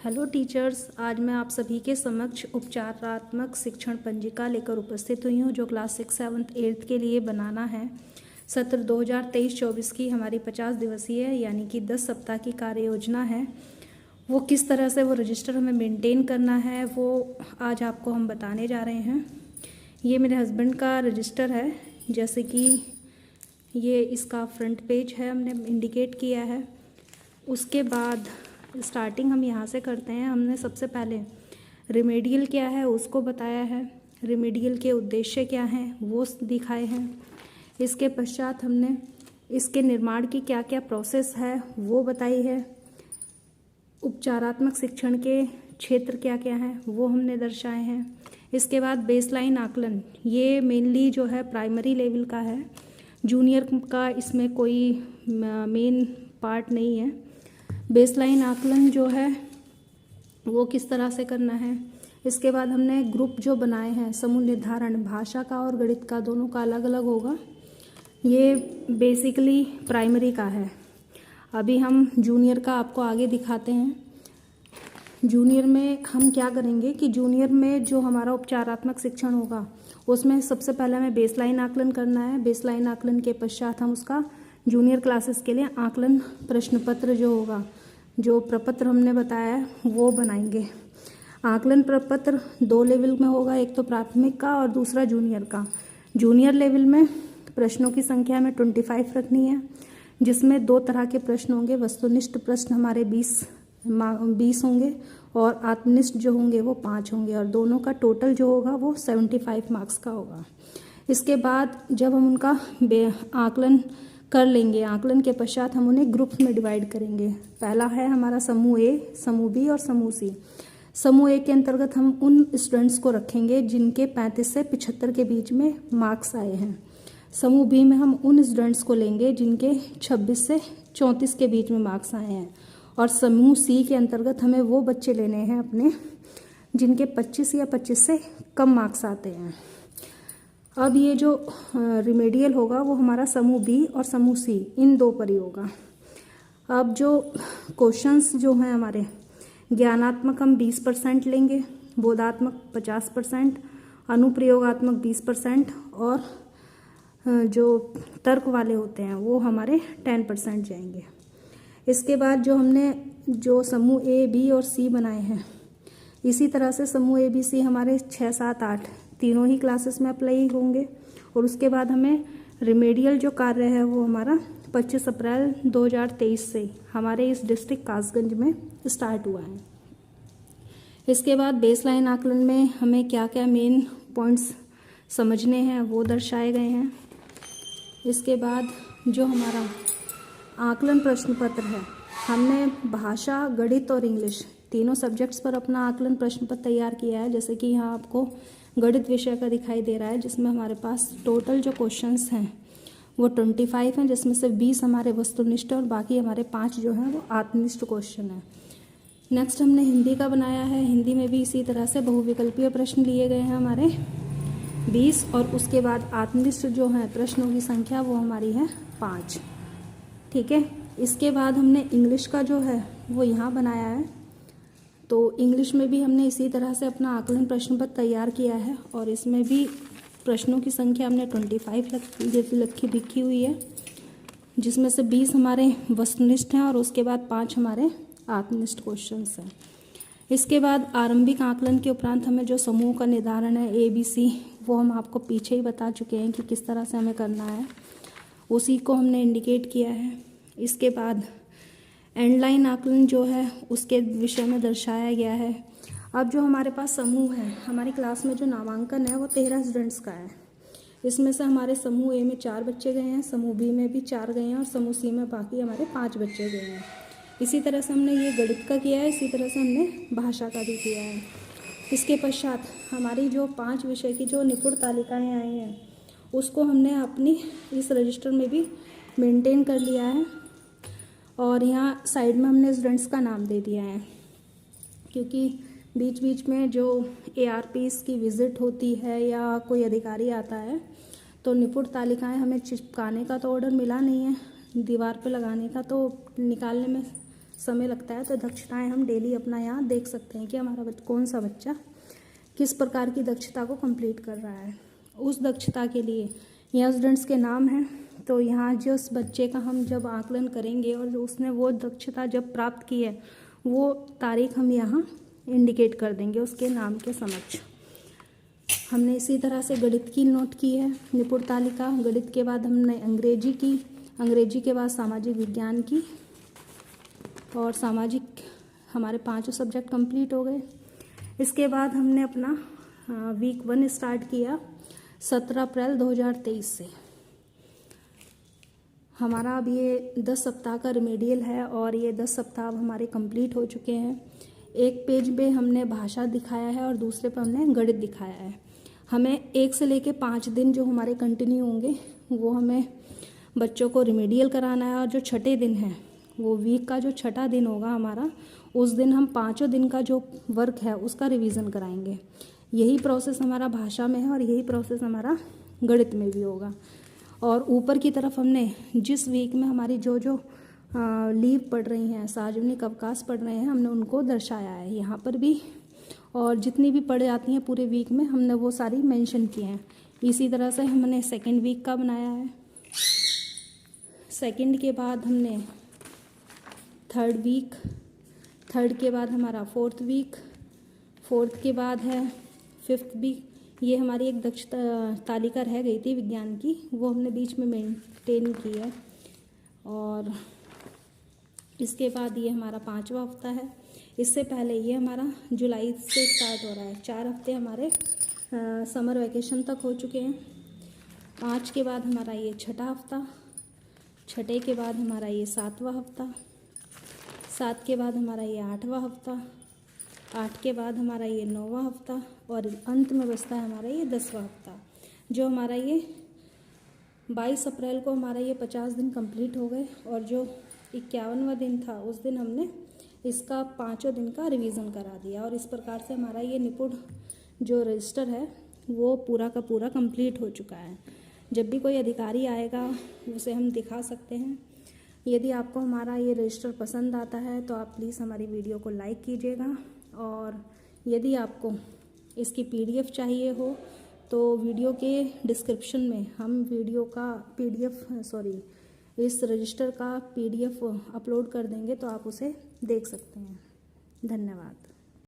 Hello teachers, आज मैं आप सभी के समक्ष उपचारात्मक शिक्षण पंजिका लेकर उपस्थित हुई हूँ जो क्लास 6, 7, 8 के लिए बनाना है। सत्र 2023-24 की हमारी 50 दिवसीय यानी कि 10 सप्ताह की कार्य योजना है। वो किस तरह से वो रजिस्टर हमें मेंटेन करना है वो आज आपको हम बताने जा रहे हैं। ये मेरे हस्बैंड का रजिस्टर है, जैसे कि ये इसका फ्रंट पेज है, हमने इंडिकेट किया है। उसके बाद स्टार्टिंग हम यहाँ से करते हैं। हमने सबसे पहले रिमेडियल क्या है उसको बताया है, रिमेडियल के उद्देश्य क्या हैं वो दिखाए हैं। इसके पश्चात हमने इसके निर्माण की क्या क्या प्रोसेस है वो बताई है। उपचारात्मक शिक्षण के क्षेत्र क्या क्या हैं वो हमने दर्शाए हैं। इसके बाद बेसलाइन आकलन, ये मेनली जो है प्राइमरी लेवल का है, जूनियर का इसमें कोई मेन पार्ट नहीं है। बेसलाइन आकलन जो है वो किस तरह से करना है। इसके बाद हमने ग्रुप जो बनाए हैं, समूह निर्धारण भाषा का और गणित का, दोनों का अलग अलग होगा। ये बेसिकली प्राइमरी का है। अभी हम जूनियर का आपको आगे दिखाते हैं। जूनियर में हम क्या करेंगे कि जूनियर में जो हमारा उपचारात्मक शिक्षण होगा उसमें सबसे पहले हमें बेसलाइन आकलन करना है। बेसलाइन आकलन के पश्चात हम उसका जूनियर क्लासेस के लिए आकलन प्रश्न पत्र जो होगा, जो प्रपत्र हमने बताया है वो बनाएंगे। आकलन प्रपत्र 2 लेवल में होगा, एक तो प्राथमिक का और दूसरा जूनियर का। जूनियर लेवल में प्रश्नों की संख्या में 25 रखनी है, जिसमें 2 तरह के प्रश्न होंगे। वस्तुनिष्ठ प्रश्न हमारे 20 होंगे और आत्मनिष्ठ जो होंगे वो 5 होंगे, और दोनों का टोटल जो होगा वो 75 मार्क्स का होगा। इसके बाद जब हम उनका आकलन कर लेंगे, आकलन के पश्चात हम उन्हें ग्रुप्स में डिवाइड करेंगे। पहला है हमारा समूह ए, समूह बी और समूह सी। समूह ए के अंतर्गत हम उन स्टूडेंट्स को रखेंगे जिनके 35 से 75 के बीच में मार्क्स आए हैं। समूह बी में हम उन स्टूडेंट्स को लेंगे जिनके 26 से 34 के बीच में मार्क्स आए हैं। और समूह सी के अंतर्गत हमें वो बच्चे लेने हैं अपने जिनके 25 या 25 से कम मार्क्स आते हैं। अब ये जो रिमेडियल होगा वो हमारा समूह बी और समूह सी इन 2 पर ही होगा। अब जो क्वेश्चंस जो हैं हमारे, ज्ञानात्मक हम 20% लेंगे, बोधात्मक 50%, अनुप्रयोगात्मक 20% और जो तर्क वाले होते हैं वो हमारे 10% जाएंगे। इसके बाद जो हमने जो समूह ए, बी और सी बनाए हैं, इसी तरह से समूह ए, बी, सी हमारे 6, 7, 8 तीनों ही क्लासेस में अप्लाई होंगे। और उसके बाद हमें रिमेडियल जो कार्य है वो हमारा 25 अप्रैल 2023 से हमारे इस डिस्ट्रिक्ट कासगंज में स्टार्ट हुआ है। इसके बाद बेसलाइन आकलन में हमें क्या क्या मेन पॉइंट्स समझने हैं वो दर्शाए गए हैं। इसके बाद जो हमारा आकलन प्रश्न पत्र है, हमने भाषा, गणित और इंग्लिश तीनों सब्जेक्ट्स पर अपना आकलन प्रश्न पत्र तैयार किया है। जैसे कि यहाँ आपको गणित विषय का दिखाई दे रहा है, जिसमें हमारे पास टोटल जो क्वेश्चंस हैं वो 25 हैं, जिसमें से 20 हमारे वस्तुनिष्ठ और बाकी हमारे 5 जो हैं वो आत्मनिष्ठ क्वेश्चन हैं। नेक्स्ट हमने हिंदी का बनाया है। हिंदी में भी इसी तरह से बहुविकल्पीय प्रश्न लिए गए हैं हमारे 20, और उसके बाद आत्मनिष्ठ जो है प्रश्नों की संख्या वो हमारी है 5। ठीक है। इसके बाद हमने इंग्लिश का जो है वो यहाँ बनाया है। तो इंग्लिश में भी हमने इसी तरह से अपना आकलन प्रश्न पत्र तैयार किया है, और इसमें भी प्रश्नों की संख्या हमने 25 लिखी हुई है, जिसमें से 20 हमारे वस्तुनिष्ठ हैं और उसके बाद 5 हमारे आत्मनिष्ठ क्वेश्चंस हैं। इसके बाद आरंभिक आकलन के उपरांत हमें जो समूह का निर्धारण है ए, बी, सी, वो हम आपको पीछे ही बता चुके हैं कि किस तरह से हमें करना है, उसी को हमने इंडिकेट किया है। इसके बाद एंडलाइन आकलन जो है उसके विषय में दर्शाया गया है। अब जो हमारे पास समूह है, हमारी क्लास में जो नामांकन है वो 13 स्टूडेंट्स का है। इसमें से हमारे समूह ए में 4 बच्चे गए हैं, समूह बी में भी 4 गए हैं और समूह सी में बाकी हमारे 5 बच्चे गए हैं। इसी तरह से हमने ये गणित का किया है, इसी तरह से हमने भाषा का भी किया है। इसके पश्चात हमारी जो 5 विषय की जो निपुण तालिकाएँ आई हैं उसको हमने अपनी इस रजिस्टर में भी मेंटेन कर लिया है, और यहाँ साइड में हमने स्टूडेंट्स का नाम दे दिया है, क्योंकि बीच बीच में जो ARPs की विज़िट होती है या कोई अधिकारी आता है तो निपुण तालिकाएं हमें चिपकाने का तो ऑर्डर मिला नहीं है, दीवार पे लगाने का तो निकालने में समय लगता है, तो दक्षताएं हम डेली अपना यहाँ देख सकते हैं कि हमारा कौन सा बच्चा किस प्रकार की दक्षता को कंप्लीट कर रहा है। उस दक्षता के लिए यहाँ स्टूडेंट्स के नाम हैं, तो यहाँ जो उस बच्चे का हम जब आकलन करेंगे और जो उसने वो दक्षता जब प्राप्त की है वो तारीख हम यहाँ इंडिकेट कर देंगे उसके नाम के समक्ष। हमने इसी तरह से गणित की नोट की है निपुण तालिका। गणित के बाद हमने अंग्रेजी की, अंग्रेजी के बाद सामाजिक विज्ञान की, और सामाजिक हमारे 5 सब्जेक्ट कंप्लीट हो गए। इसके बाद हमने अपना वीक 1 स्टार्ट किया 17 अप्रैल 2023 से। हमारा अब ये 10 सप्ताह का रिमेडियल है और ये 10 सप्ताह अब हमारे कंप्लीट हो चुके हैं। एक पेज पे हमने भाषा दिखाया है और दूसरे पे हमने गणित दिखाया है। हमें 1 से लेके 5 दिन जो हमारे कंटिन्यू होंगे वो हमें बच्चों को रिमेडियल कराना है, और जो छठे दिन है वो वीक का जो छठा दिन होगा हमारा, उस दिन हम 5 दिन का जो वर्क है उसका रिवीजन कराएंगे। यही प्रोसेस हमारा भाषा में है और यही प्रोसेस हमारा गणित में भी होगा। और ऊपर की तरफ हमने जिस वीक में हमारी जो जो लीव पड़ रही हैं, सार्वजनिक अवकाश पड़ रहे हैं, हमने उनको दर्शाया है यहाँ पर भी, और जितनी भी पड़ जाती हैं पूरे वीक में हमने वो सारी मेंशन की हैं। इसी तरह से हमने सेकेंड वीक का बनाया है। सेकेंड के बाद हमने थर्ड वीक, थर्ड के बाद हमारा फोर्थ वीक, फोर्थ के बाद है फिफ्थ वीक। ये हमारी एक दक्षता तालिका रह गई थी विज्ञान की, वो हमने बीच में मेंटेन की है। और इसके बाद ये हमारा 5वां हफ्ता है। इससे पहले ये हमारा जुलाई से स्टार्ट हो रहा है। 4 हफ्ते हमारे समर वैकेशन तक हो चुके हैं। 5 के बाद हमारा ये छठा हफ्ता, छठे के बाद हमारा ये 7वां हफ्ता, 7 के बाद हमारा ये 8वां हफ्ता, 8 के बाद हमारा ये 9वां हफ्ता, और अंत में बचता है हमारा ये 10वां हफ्ता। जो हमारा ये 22 अप्रैल को हमारा ये 50 दिन कंप्लीट हो गए, और जो 51वां दिन था उस दिन हमने इसका 5 दिन का रिवीजन करा दिया। और इस प्रकार से हमारा ये निपुण जो रजिस्टर है वो पूरा का पूरा कंप्लीट हो चुका है। जब भी कोई अधिकारी आएगा उसे हम दिखा सकते हैं। यदि आपको हमारा ये रजिस्टर पसंद आता है तो आप प्लीज़ हमारी वीडियो को लाइक कीजिएगा, और यदि आपको इसकी PDF चाहिए हो तो वीडियो के डिस्क्रिप्शन में हम वीडियो का इस रजिस्टर का PDF अपलोड कर देंगे, तो आप उसे देख सकते हैं। धन्यवाद।